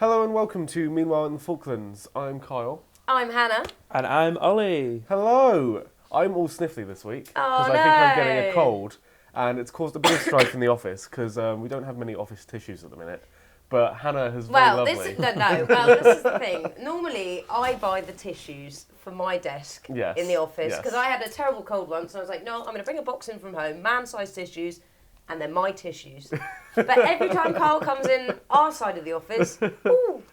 Hello and welcome to Meanwhile in the Falklands. I'm Kyle. I'm Hannah. And I'm Ollie. Hello! I'm all sniffly this week because I think I'm getting a cold and it's caused a bit of strife in the office because we don't have many office tissues at the minute. But Hannah has very lovely... This is the thing. Normally, I buy the tissues for my desk in the office because I had a terrible cold once and I was like, no, I'm going to bring a box in from home, man-sized tissues, and they're my tissues. But every time Carl comes in our side of the office, ooh,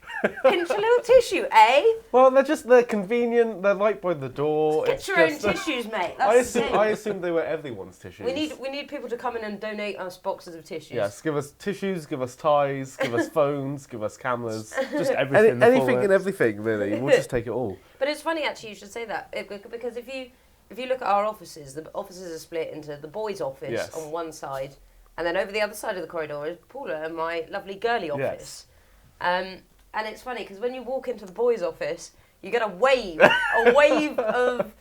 pinch a little tissue, eh? Well, they're convenient, they're right by the door. Get your own tissues, mate. That's I assumed they were everyone's tissues. We need people to come in and donate us boxes of tissues. Yes, give us tissues, give us ties, give us phones, give us cameras. Just everything. Anything and everything, really. We'll just take it all. But it's funny, actually, you should say that, because if you look at our offices, the offices are split into the boys' office on one side, and then over the other side of the corridor is Paula and my lovely girly office. Yes. And it's funny, because when you walk into the boys' office, you get a wave of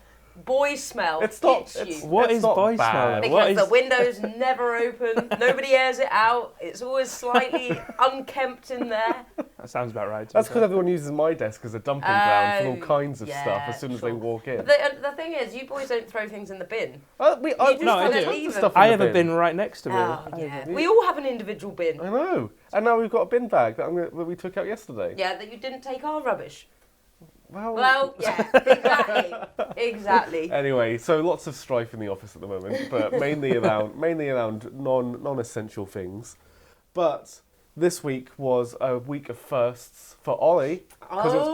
boy smell. What is boy smell? Because the window's never open, nobody airs it out, it's always slightly unkempt in there. That sounds about right. That's because everyone uses my desk as a dumping ground for all kinds of stuff as soon as they walk in. The thing is, you boys don't throw things in the bin. I do. I have a bin right next to me. Oh, yeah. We all have an individual bin. I know. And now we've got a bin bag that we took out yesterday. Yeah, that you didn't take our rubbish. Well, yeah, exactly. Anyway, so lots of strife in the office at the moment, but mainly around non-essential things. But this week was a week of firsts for Ollie, because it was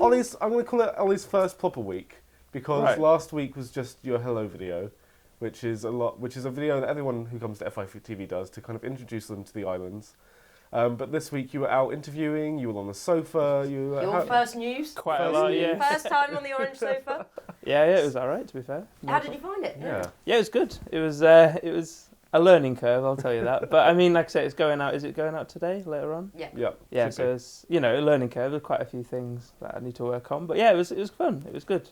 Ollie's. I'm going to call it Ollie's first proper week because last week was just your hello video, which is a video that everyone who comes to FITV does to kind of introduce them to the islands. But this week you were out interviewing, you were on the sofa. Your first news? Quite a lot, yeah. First time on the orange sofa? Yeah, it was all right, to be fair. How did you find it? Yeah, it was good. It was a learning curve, I'll tell you that. But I mean, like I say, it's going out. Is it going out today, later on? Yeah. Yeah, so it's, a learning curve. There's quite a few things that I need to work on. But yeah, it was fun. It was good.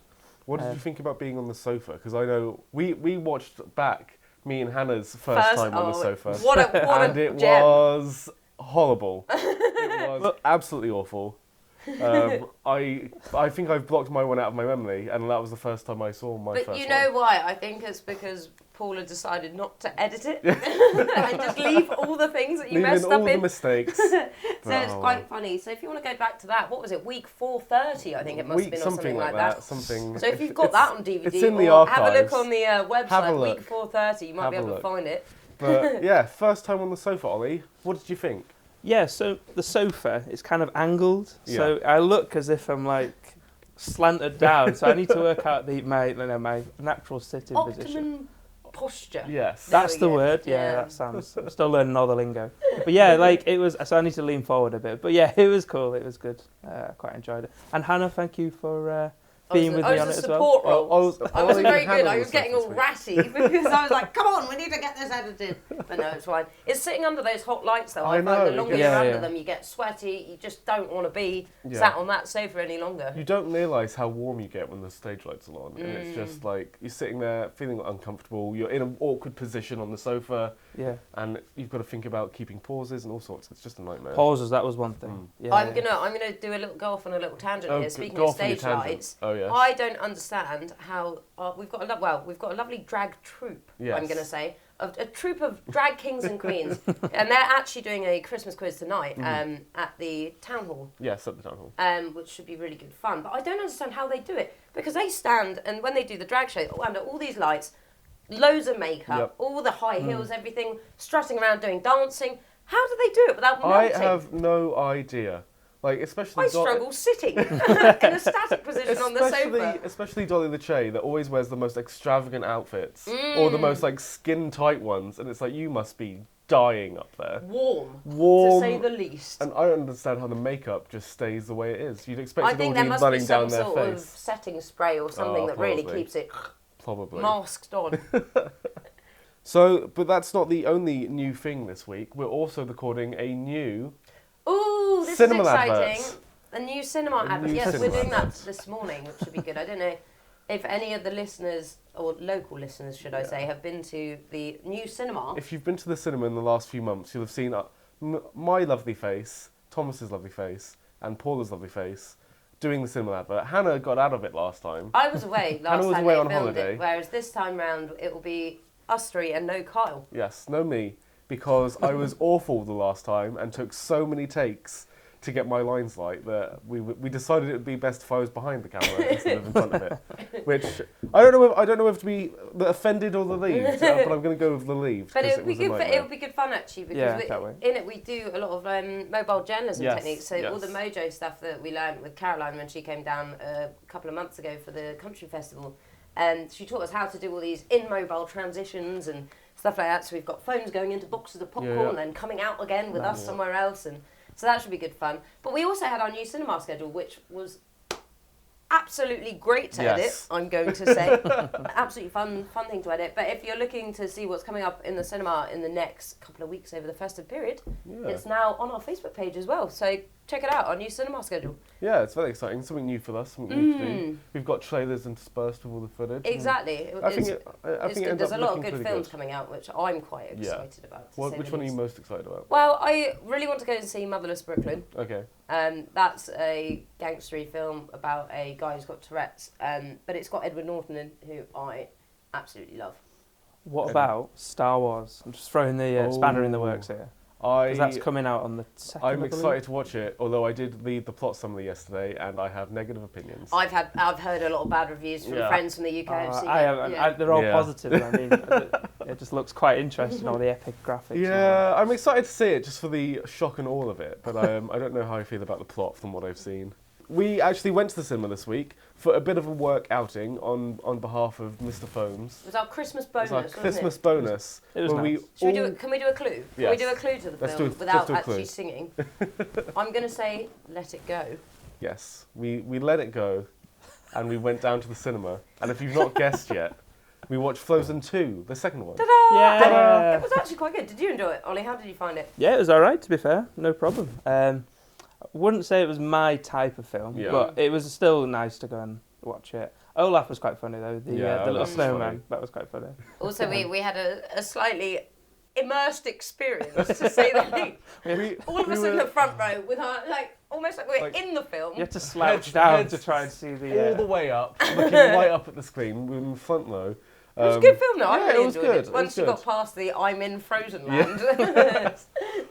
What did you think about being on the sofa? Because I know we watched back me and Hannah's first time on the sofa. And it was horrible. It was absolutely awful. I think I've blocked my one out of my memory, and that was the first time I saw my first one. But you know why? I think it's because Paula decided not to edit it and just leave all the things that you messed up in. All the mistakes. So it's quite funny. So if you want to go back to that, what was it? Week 430, I think it must have been, or something like that. So if you've got that on DVD, it's in the archives. Have a look on the website. Week 430, you might be able to find it. But yeah, first time on the sofa, Ollie. What did you think? Yeah, so the sofa is kind of angled, so I look as if I'm like slanted down. So I need to work out my natural sitting position. Optimum posture. Yes, that's the word. Yeah, that sounds. I'm still learning all the lingo. But yeah, like it was. So I need to lean forward a bit. But yeah, it was cool. It was good. I quite enjoyed it. And Hannah, thank you for being with me on it as well. I wasn't very good. I was getting all ratty because I was like, come on, we need to get this edited. But no, it's fine. It's sitting under those hot lights though. I find the longer you're under them, you get sweaty. You just don't want to be sat on that sofa any longer. You don't realise how warm you get when the stage lights are on. And it's just like, you're sitting there feeling uncomfortable. You're in an awkward position on the sofa. Yeah. And you've got to think about keeping pauses and all sorts. It's just a nightmare. Pauses, that was one thing. Yeah. I'm gonna do a little go off on a little tangent here. Speaking of stage lights, I don't understand how we've got a lovely drag troupe. Yes. I'm going to say a troupe of drag kings and queens, and they're actually doing a Christmas quiz tonight at the town hall. Yes, at the town hall. Which should be really good fun. But I don't understand how they do it because they stand and when they do the drag show under all these lights, loads of makeup, all the high heels, everything, strutting around doing dancing. How do they do it without melting? I have no idea. Like, especially I struggle sitting in a static position on the sofa. Especially Dolly the Che, that always wears the most extravagant outfits or the most like skin tight ones, and it's like you must be dying up there. Warm, to say the least. And I don't understand how the makeup just stays the way it is. You'd expect it all to be running down their face. I think there must be some sort of setting spray or something that really keeps it masked on. So, but that's not the only new thing this week. We're also recording a new. Ooh, this cinema is exciting. Adverts. A new cinema advert. Yes, we're doing that this morning, which should be good. I don't know if any of the listeners, or local listeners should I say, have been to the new cinema. If you've been to the cinema in the last few months, you'll have seen my lovely face, Thomas's lovely face, and Paula's lovely face doing the cinema advert. Hannah got out of it last time. I was away last Hannah was time away they on filmed holiday. it, whereas this time round it will be us three and no Kyle. Yes, no me, because I was awful the last time and took so many takes to get my lines right that we decided it would be best if I was behind the camera instead of in front of it. Which I don't know if to be the offended or the relieved, but I'm going to go with the relieved. But it would be good fun actually, because in it we do a lot of mobile journalism techniques. So all the Mojo stuff that we learned with Caroline when she came down a couple of months ago for the country festival, and she taught us how to do all these in-mobile transitions and stuff like that. So we've got phones going into boxes of popcorn and then coming out again with us somewhere else, and so that should be good fun. But we also had our new cinema schedule, which was absolutely great to edit, I'm going to say. Absolutely fun thing to edit. But if you're looking to see what's coming up in the cinema in the next couple of weeks over the festive period, it's now on our Facebook page as well. So check it out, our new cinema schedule. Yeah, it's very exciting. Something new for us, something new to do. We've got trailers interspersed with all the footage. Exactly. I think there's a lot of good films coming out, which I'm quite excited about. Which one are you most excited about? Well, I really want to go and see Motherless Brooklyn. Okay. That's a gangstery film about a guy who's got Tourette's, but it's got Edward Norton in, who I absolutely love. What about Star Wars? I'm just throwing the spanner in the works here. Because that's coming out on the 2nd. I'm excited to watch it, although I did read the plot summary yesterday and I have negative opinions. I've heard a lot of bad reviews from friends from the UK. They're all positive. I mean, it just looks quite interesting, all the epic graphics. Yeah, I'm excited to see it just for the shock and awe of it, but I don't know how I feel about the plot from what I've seen. We actually went to the cinema this week for a bit of a work outing on behalf of Mr. Foams. It was our Christmas bonus, It was bonus. It was nice. Can we do a clue? Can we do a clue to the film without actually singing? I'm going to say, let it go. Yes, we let it go, and we went down to the cinema. And if you've not guessed yet, we watched Frozen 2, the second one. Ta-da! Yeah. It was actually quite good. Did you enjoy it, Ollie? How did you find it? Yeah, it was all right, to be fair. No problem. I wouldn't say it was my type of film, but it was still nice to go and watch it. Olaf was quite funny, though. The little snowman, that was quite funny. Also, we had a slightly immersed experience, to say the least. All of us in the front row with our, almost like we're in the film. You had to slouch down to try and see the... All the way up, looking right up at the screen, we were in the front row. It was a good film, though. I really enjoyed good. it. Once you got past the I'm in Frozen land.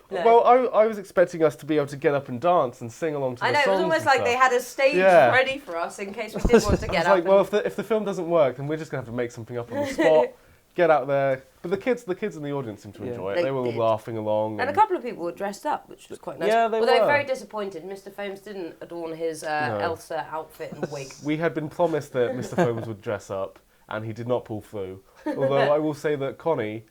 No. Well, I was expecting us to be able to get up and dance and sing along to the songs. I know, it was almost like they had a stage ready for us in case we did want to get up. Well, if the film doesn't work, then we're just going to have to make something up on the spot, get out there. But the kids in the audience seemed to enjoy it. They were all laughing along. And a couple of people were dressed up, which was quite nice. Yeah, they were. Although very disappointed, Mr. Foams didn't adorn his Elsa outfit and wig. We had been promised that Mr. Foams would dress up, and he did not pull through. Although I will say that Connie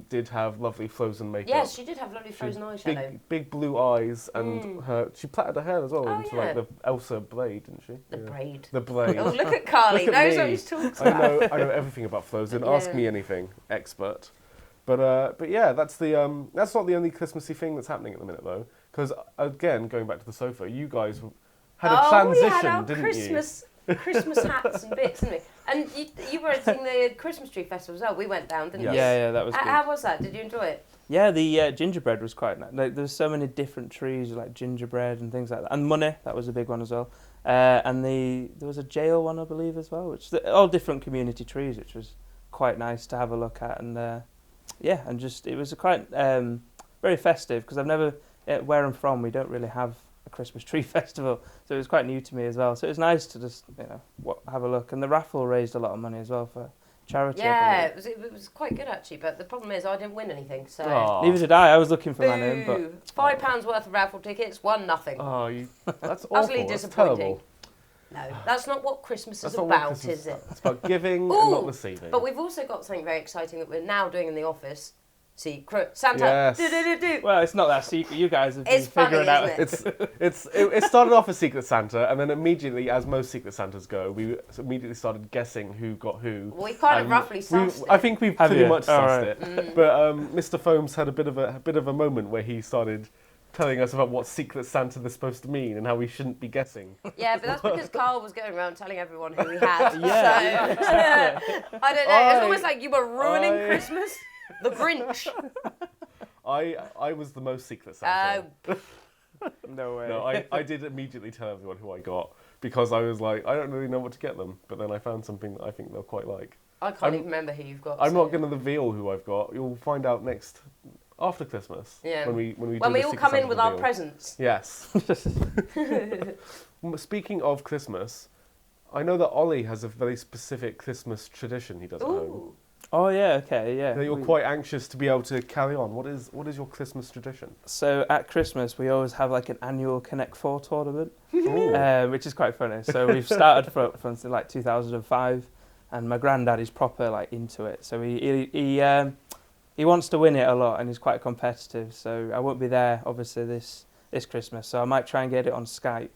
did have lovely Frozen makeup. Yes, she did have lovely Frozen eyeshadow. Big blue eyes, and she plaited her hair as well into like the Elsa braid, didn't she? The braid. The braid. Oh, look at Carly. Knows what he's talking about. I know everything about Frozen. Ask me anything, expert. But yeah, that's not the only Christmassy thing that's happening at the minute though. Because again, going back to the sofa, you guys had a transition, didn't you? Christmas hats and bits, didn't we? And you were attending the Christmas tree festival as well. We went down, didn't we? Yeah, that was good. How was that? Did you enjoy it? Yeah, the gingerbread was quite nice. Like, there's so many different trees, like gingerbread and things like that. And money, that was a big one as well. And there was a jail one, I believe, as well, which all different community trees, which was quite nice to have a look at. And and just it was quite very festive because I've never, where I'm from, we don't really have a Christmas tree festival, so it was quite new to me as well. So it was nice to just have a look, and the raffle raised a lot of money as well for charity. Yeah, it was quite good actually, but the problem is I didn't win anything. So neither did I. I was looking for my name, but £5 worth of raffle tickets, won nothing. Oh, that's awful. Utterly disappointing. Terrible. No, that's not what Christmas is about, is it? It's about giving and not receiving. But we've also got something very exciting that we're now doing in the office. Secret Santa. Yes. Well, it's not that secret. You guys have been figuring out. It started off as Secret Santa, and then immediately, as most Secret Santas go, we immediately started guessing who got who. Well, we kind of roughly sussed it. I think we've pretty much sussed it. But Mr. Foams had a bit of a moment where he started telling us about what Secret Santa is supposed to mean and how we shouldn't be guessing. Yeah, but that's because Carl was going around telling everyone who he had. So, I don't know. It's almost like you were ruining Christmas. The Grinch. I was the most Secret Santa. No way. No, I did immediately tell everyone who I got because I was like, I don't really know what to get them. But then I found something that I think they'll quite like. I can't even remember who you've got. I'm not going to reveal who I've got. You'll find out after Christmas. Yeah. When we all come in with our presents. Yes. Speaking of Christmas, I know that Ollie has a very specific Christmas tradition he does at home. Oh yeah, okay, yeah. That you're quite anxious to be able to carry on. What is your Christmas tradition? So at Christmas we always have like an annual Connect 4 tournament, which is quite funny. So we've started from like 2005, and my granddad is proper like into it. So he wants to win it a lot, and he's quite competitive. So I won't be there obviously this Christmas. So I might try and get it on Skype.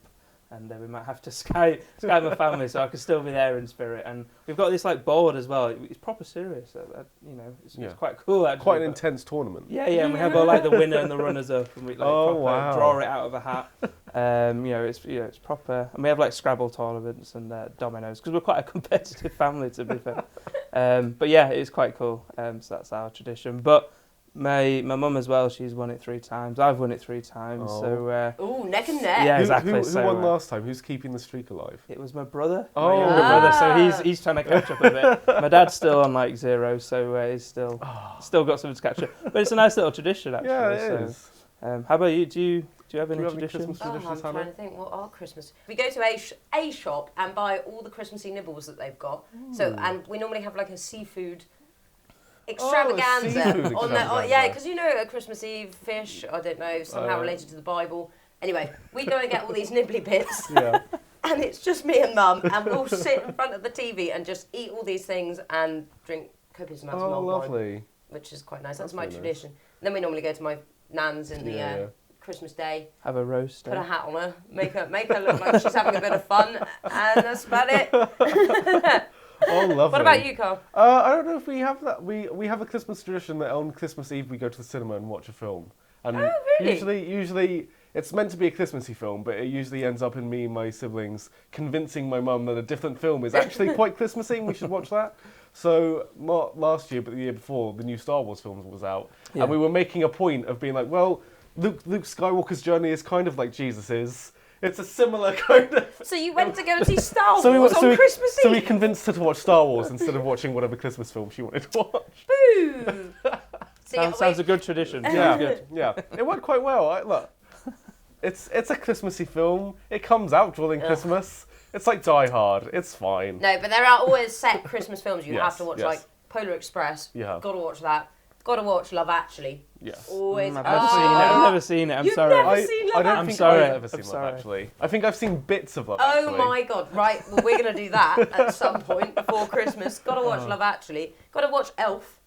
And we might have to Skype my family so I can still be there in spirit. And we've got this like board as well. It's proper serious. It's quite cool actually. Quite an intense tournament. Yeah, and we have all like the winner and the runners up, and we like draw it out of a hat. It's proper. And we have like Scrabble tournaments and dominoes because we're quite a competitive family to be fair. But yeah, it's quite cool. So that's our tradition. But my mum as well, she's won it 3 times. I've won it 3 times. So neck and neck. Yeah, exactly. Who won last time? Who's keeping the streak alive? It was my brother. My younger brother. So he's trying to catch up a bit. My dad's still on like 0, so he's still got something to catch up. But it's a nice little tradition actually. Yeah, it is. How about you? Do you have any traditions? I'm trying to think. What are Christmas? We go to a shop and buy all the Christmassy nibbles that they've got. And we normally have like a seafood extravaganza on that. Yeah, because a Christmas Eve fish, I don't know, somehow related to the Bible. Anyway, we go and get all these nibbly bits. Yeah. And it's just me and Mum, and we'll sit in front of the TV and just eat all these things and drink copious amounts of mulled wine, which is quite nice. That's my tradition. Nice. And then we normally go to my nan's in the Christmas Day. Have a roast. Put a hat on her, make her look like she's having a bit of fun, and that's about it. Oh, lovely. What about you, Carl? I don't know if we have that. We have a Christmas tradition that on Christmas Eve we go to the cinema and watch a film. And really? Usually it's meant to be a Christmassy film, but it usually ends up in me and my siblings convincing my mum that a different film is actually quite Christmassy and we should watch that. So not last year, but the year before, the new Star Wars film was out. Yeah. And we were making a point of being like, well, Luke Skywalker's journey is kind of like Jesus's. It's a similar kind of... So you went to go and see Star Wars on Christmas Eve? So we convinced her to watch Star Wars instead of watching whatever Christmas film she wanted to watch. Boo! Sounds a good tradition. Yeah, good. Yeah. It went quite well. Look, it's a Christmassy film. It comes out during Christmas. It's like Die Hard. It's fine. No, but there are always set Christmas films you have to watch, like Polar Express. Yeah. Got to watch that. Got to watch Love Actually. Yes. Always. I've never seen it. I'm sorry. You've never seen Love Actually? I don't think I've ever seen Love Actually. I think I've seen bits of Love Actually. Oh my God. Right. Well, we're going to do that at some point before Christmas. Got to watch Love Actually. Got to watch Elf.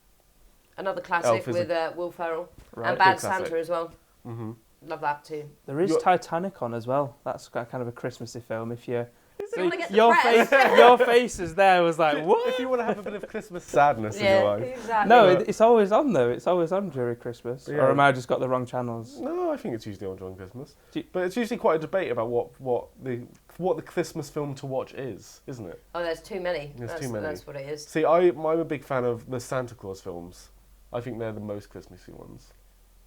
Another classic with Will Ferrell. Right. And Bad Santa as well. Mm-hmm. Love that too. There is Titanic on as well. That's kind of a Christmassy film if you're... So your faces there was like, what? If you want to have a bit of Christmas sadness in your life. Exactly. No, it's always on though. It's always on during Christmas. Yeah. Or am I just got the wrong channels? No, I think it's usually on during Christmas. But it's usually quite a debate about what the Christmas film to watch is, isn't it? Oh, there's too many. Too many. That's what it is. See, I'm a big fan of the Santa Claus films. I think they're the most Christmassy ones.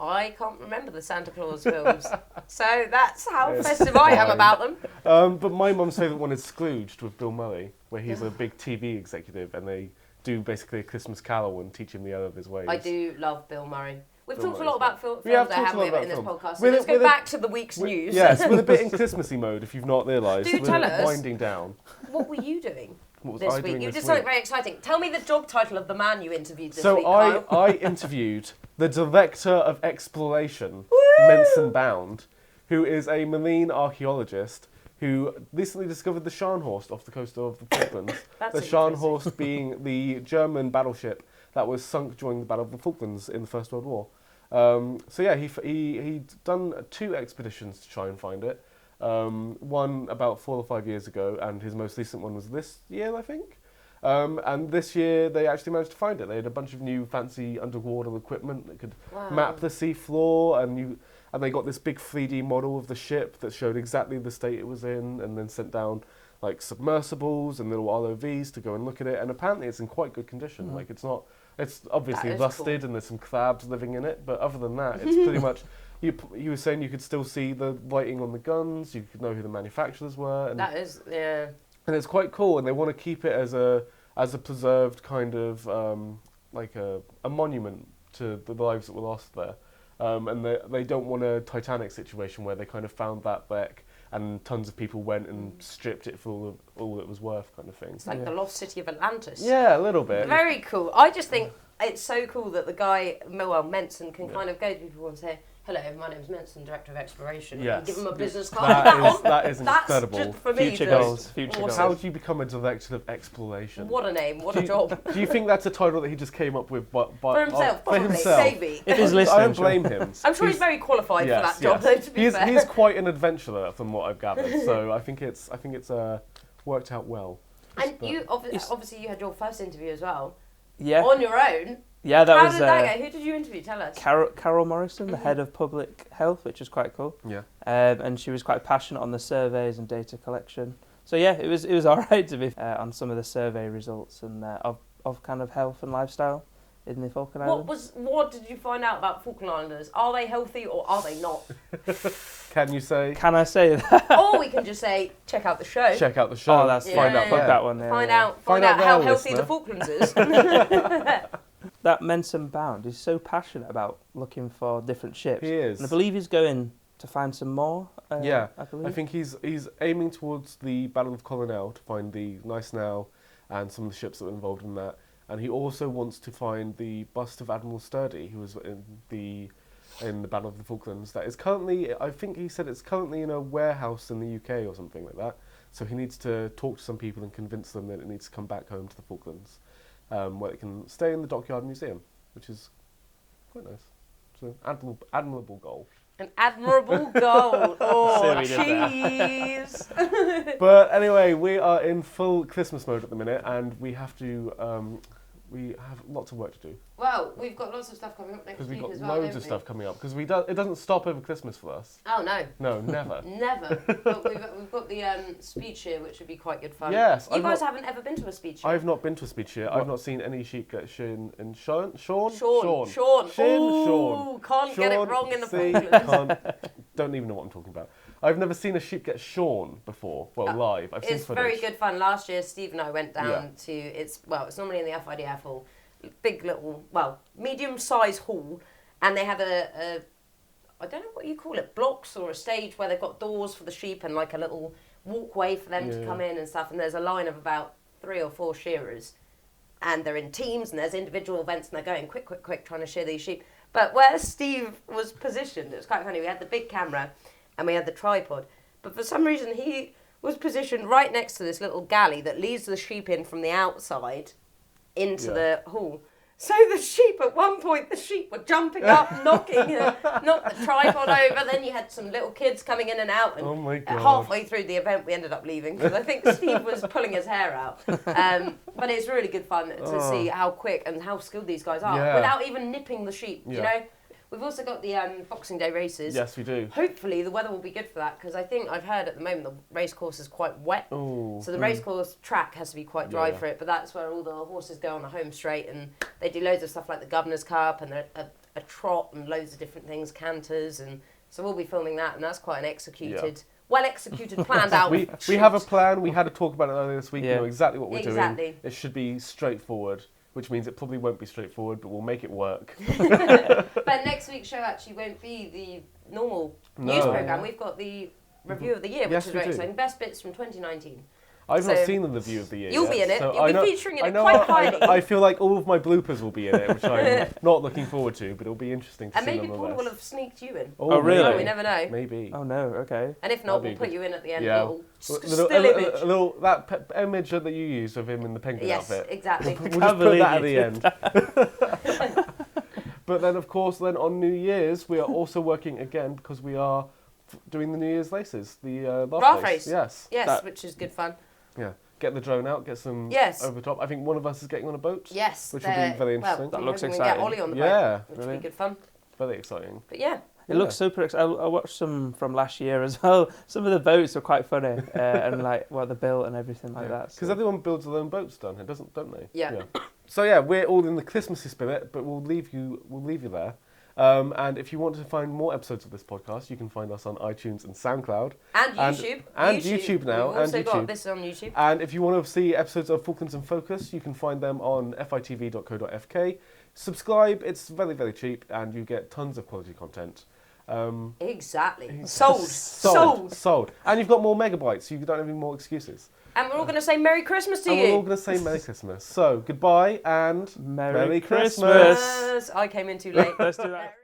I can't remember the Santa Claus films, so that's how festive I am about them. But my mum's favourite one is Scrooged with Bill Murray, where he's a big TV executive and they do basically a Christmas carol and teach him the error of his ways. I do love Bill Murray. We've talked a lot about films there, haven't we, in this podcast? So let's go back to the week's news. Yes, we're a bit in Christmassy mode, if you've not realised. Do tell us. Winding down. What were you doing? What was this I week? doing You this did something week? very exciting. Tell me the job title of the man you interviewed this So week, Kyle. I interviewed the Director of Exploration, Menson Bound, who is a marine archaeologist who recently discovered the Scharnhorst off the coast of the Falklands. The Scharnhorst being the German battleship that was sunk during the Battle of the Falklands in the First World War. So yeah, he'd done 2 expeditions to try and find it. One about 4 or 5 years ago, and his most recent one was this year, I think. And this year they actually managed to find it. They had a bunch of new fancy underwater equipment that could map the sea floor, and they got this big 3D model of the ship that showed exactly the state it was in, and then sent down like submersibles and little ROVs to go and look at it. And apparently it's in quite good condition. Like it's obviously rusted and there's some crabs living in it, but other than that, it's pretty much He was saying you could still see the writing on the guns. You could know who the manufacturers were. And that is, yeah. And it's quite cool, and they want to keep it as a preserved kind of like a monument to the lives that were lost there. And they don't want a Titanic situation where they kind of found that wreck and tons of people went and stripped it for all it was worth, kind of thing. It's like the lost city of Atlantis. Yeah, a little bit. Very cool. I just think it's so cool that the guy, Menson, can kind of go to people and say, hello, my name's Menson, Director of Exploration. Yes. And give him a business card. That is incredible. Just, for me, future goals. Goals. How do you become a Director of Exploration? What a name, what a job. Do you think that's a title that he just came up with for himself, probably, maybe. If he's listening, I don't blame him. I'm sure he's very qualified for that job, though, to be fair. He's quite an adventurer, from what I've gathered, so I think it's worked out well. And you, obviously, you had your first interview as well. Yeah. On your own. Yeah, How did that go? Who did you interview? Tell us. Carol Morrison, the head of public health, which is quite cool. Yeah. And she was quite passionate on the surveys and data collection. So yeah, it was all right to be on some of the survey results and of kind of health and lifestyle in the Falkland Islands. What did you find out about Falkland Islanders? Are they healthy or are they not? Can you say? Can I say that? Or we can just say, check out the show. Check out the show. Oh, that's find out. Plug that one there. Find out how healthy the Falklands is. That Menson Bound is so passionate about looking for different ships. He is. And I believe he's going to find some more. I believe. think he's aiming towards the Battle of Colonel to find the Nice Now and some of the ships that were involved in that. And he also wants to find the bust of Admiral Sturdy, who was in the Battle of the Falklands. That is currently, I think he said it's currently in a warehouse in the UK or something like that. So he needs to talk to some people and convince them that it needs to come back home to the Falklands, where it can stay in the Dockyard Museum, which is quite nice. It's an admirable goal. An admirable goal. Oh, cheese. But anyway, we are in full Christmas mode at the minute, and we have to. We have lots of work to do. Well, we've got lots of stuff coming up next week as well. Because we've got loads of stuff coming up. Because it doesn't stop over Christmas for us. Oh, no. No, never. Never. But we've got the speech here, which would be quite good fun. Yes. You guys haven't ever been to a speech here? I've not been to a speech here. I've not seen any sheep get Sean. Sean. Sean. Can't get it wrong in the Falklands. Don't even know what I'm talking about. I've never seen a sheep get shorn before. Well, live. I've seen footage. It's very good fun. Last year, Steve and I went down to it's normally in the FIDF hall, big little medium-sized hall, and they have a I don't know what you call it, blocks or a stage where they've got doors for the sheep and like a little walkway for them to come in and stuff. And there's a line of about 3 or 4 shearers, and they're in teams and there's individual events and they're going quick trying to shear these sheep. But where Steve was positioned, it was quite funny. We had the big camera and we had the tripod, but for some reason he was positioned right next to this little galley that leads the sheep in from the outside into the hall. So the sheep, at one point, the sheep were jumping up, knocking the tripod over. Then you had some little kids coming in and out. And oh my God. Halfway through the event, we ended up leaving because I think Steve was pulling his hair out. But it's really good fun to see how quick and how skilled these guys are without even nipping the sheep, you know? We've also got the Boxing Day races. Yes, we do. Hopefully the weather will be good for that because I think I've heard at the moment the race course is quite wet. Ooh. So the race course track has to be quite dry for it, but that's where all the horses go on a home straight and they do loads of stuff like the Governor's Cup and a trot and loads of different things, canters, and so we'll be filming that and that's quite an well executed, planned out. We have a plan. We had a talk about it earlier this week. We know exactly what we're doing. It should be straightforward. Which means it probably won't be straightforward, but we'll make it work. But next week's show actually won't be the normal news programme. We've got the review of the year, which is very exciting. Best bits from 2019. I've not seen the review of the year You'll yet, be in it. so You'll be featuring in it quite highly. I feel like all of my bloopers will be in it, which I'm not looking forward to, but it'll be interesting to see. And maybe Paul will have sneaked you in. Oh, really? Oh, we never know. Maybe. Oh, no, okay. And if not, we'll put you in at the end. Yeah. Still image. That image that you used of him in the penguin outfit. Yes, exactly. We'll just put that at the end. But then, of course, on New Year's, we are also working again because we are doing the New Year's races, the laugh race. Yes. Yes, which is good fun. Yeah. Get the drone out, get some over the top. I think one of us is getting on a boat. Yes. Which will be very interesting. That looks exciting. exciting. Get Ollie on the boat, which will be good fun. Very exciting. But yeah. It looks super exciting. I watched some from last year as well. Some of the boats are quite funny and like what they built and everything like that. Because everyone builds their own boats down here, don't they? Yeah. So yeah, we're all in the Christmassy spirit, but we'll leave you there. And if you want to find more episodes of this podcast, you can find us on iTunes and SoundCloud. And YouTube. And YouTube now. We've also got this on YouTube. And if you want to see episodes of Falklands in Focus, you can find them on fitv.co.fk. Subscribe, it's very, very cheap, and you get tons of quality content. Exactly. Sold. And you've got more megabytes, so you don't have any more excuses. And we're all going to say Merry Christmas to you. We're all going to say Merry Christmas. So, goodbye and Merry Christmas. I came in too late. Let's do that.